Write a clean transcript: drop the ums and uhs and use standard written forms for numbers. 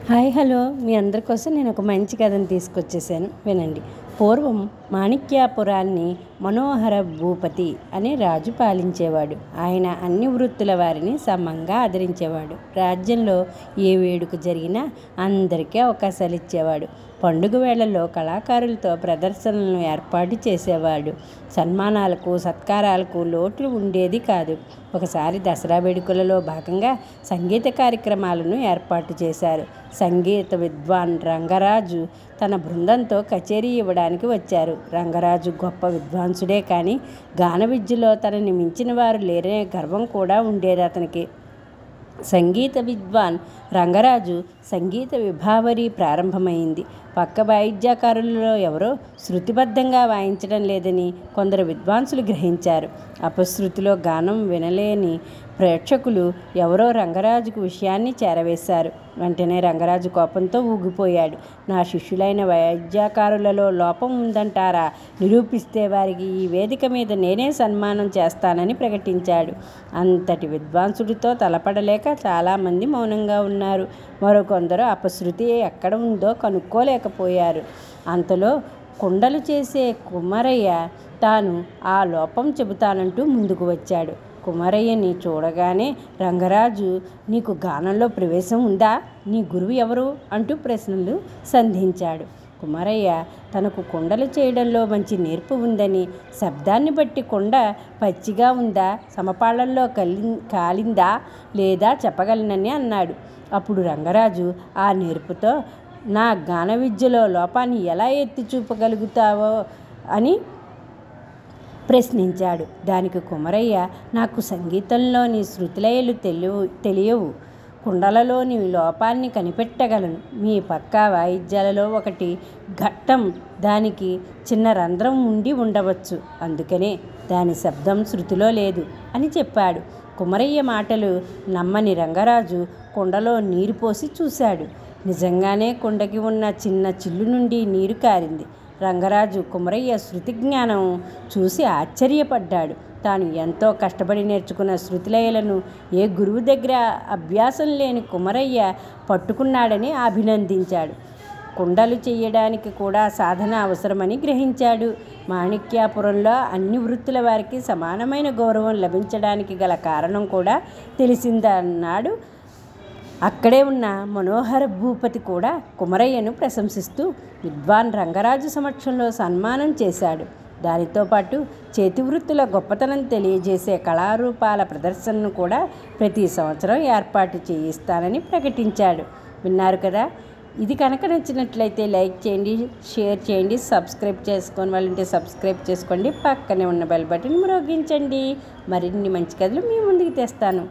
Hi hello మీ అందరి కోసం నేను ఒక మంచి కథను తీసుకొచ్చేసాను వినండి. పూర్వం మాణిక్యాపురాన్ని మనోహర భూపతి అనే రాజు పాలించేవాడు. ఆయన అన్ని వృత్తుల వారిని సమంగా ఆదరించేవాడు. రాజ్యంలో ఏ వేడుక జరిగినా అందరికీ అవకాశాలు ఇచ్చేవాడు. పండుగ వేళల్లో కళాకారులతో ప్రదర్శనలను ఏర్పాటు చేసేవాడు. సన్మానాలకు సత్కారాలకు లోటు ఉండేది కాదు. ఒకసారి దసరా వేడుకలలో భాగంగా సంగీత కార్యక్రమాలను ఏర్పాటు చేశారు. సంగీత విద్వాన్ రంగరాజు తన బృందంతో కచేరీ ఇవ్వడానికి వచ్చారు. రంగరాజు గొప్ప విద్వాంసుడే కానీ గాన విద్యలో తనని మించిన వారు లేరనే గర్వం కూడా ఉండేది అతనికి. సంగీత విద్వాన్ రంగరాజు సంగీత విభావరి ప్రారంభమైంది. పక్క వాయిద్యకారులలో ఎవరో శృతిబద్ధంగా వాయించడం లేదని కొందరు విద్వాంసులు గ్రహించారు. అపశృతిలో గానం వినలేని ప్రేక్షకులు ఎవరో రంగరాజుకు విషయాన్ని చేరవేశారు. వెంటనే రంగరాజు కోపంతో ఊగిపోయాడు. నా శిష్యులైన వాయిద్యకారులలో లోపం ఉందంటారా? నిరూపిస్తే వారికి ఈ వేదిక మీద నేనే సన్మానం చేస్తానని ప్రకటించాడు. అంతటి విద్వాంసుడితో తలపడలేక చాలామంది మౌనంగా ఉన్నారు. మరికొందరు అపశృతి ఎక్కడ ఉందో కనుక్కోలేకపోయారు. అంతలో కుండలు చేసే కుమరయ్య తాను ఆ లోపం చెబుతానంటూ ముందుకు వచ్చాడు. కుమరయ్యని చూడగానే రంగరాజు, నీకు గానంలో ప్రవేశం ఉందా? నీ గురువు ఎవరు? అంటూ ప్రశ్నలు సంధించాడు. కుమరయ్య తనకు కుండలు చేయడంలో మంచి నేర్పు ఉందని, శబ్దాన్ని బట్టి కుండ పచ్చిగా ఉందా, సమపాళల్లో కాలిందా లేదా చెప్పగలనని అన్నాడు. అప్పుడు రంగరాజు ఆ నేర్పుతో నా గాన విద్యలో లోపాన్ని ఎలా ఎత్తి చూపగలుగుతావో అని ప్రశ్నించాడు. దానికి కుమరయ్య, నాకు సంగీతంలోని శృతిలయలు తెలియవు, కుండలలోని లోపాన్ని కనిపెట్టగలను. మీ పక్కా వాయిద్యాలలో ఒకటి ఘట్టం, దానికి చిన్న రంధ్రం ఉండి ఉండవచ్చు, అందుకనే దాని శబ్దం శృతిలో లేదు అని చెప్పాడు. కుమరయ్య మాటలు నమ్మని రంగరాజు కుండలో నీరు పోసి చూశాడు. నిజంగానే కుండకి ఉన్న చిన్న చిల్లు నుండి నీరు కారింది. రంగరాజు కుమరయ్య శృతి జ్ఞానం చూసి ఆశ్చర్యపడ్డాడు. తాను ఎంతో కష్టపడి నేర్చుకున్న శృతిలయలను ఏ గురువు దగ్గర అభ్యాసం లేని కుమరయ్య పట్టుకున్నాడని అభినందించాడు. కుండలు చేయడానికి కూడా సాధన అవసరమని గ్రహించాడు. మాణిక్యాపురంలో అన్ని వృత్తుల వారికి సమానమైన గౌరవం లభించడానికి గల కారణం కూడా తెలిసిందన్నాడు. అక్కడే ఉన్న మనోహర భూపతి కూడా కుమరయ్యను ప్రశంసిస్తూ విద్వాన్ రంగరాజు సమక్షంలో సన్మానం చేశాడు. దానితో పాటు చేతివృత్తుల గొప్పతనం తెలియజేసే కళారూపాల ప్రదర్శనను కూడా ప్రతి సంవత్సరం ఏర్పాటు చేయిస్తానని ప్రకటించాడు. విన్నారు కదా. ఇది కనుక నచ్చినట్లయితే లైక్ చేయండి, షేర్ చేయండి, సబ్స్క్రైబ్ చేసుకొని వాళ్ళంటే సబ్స్క్రైబ్ చేసుకోండి. పక్కనే ఉన్న బెల్ బటన్ మ్రోగించండి. మరిన్ని మంచి కథలు మీ ముందుకు తెస్తాను.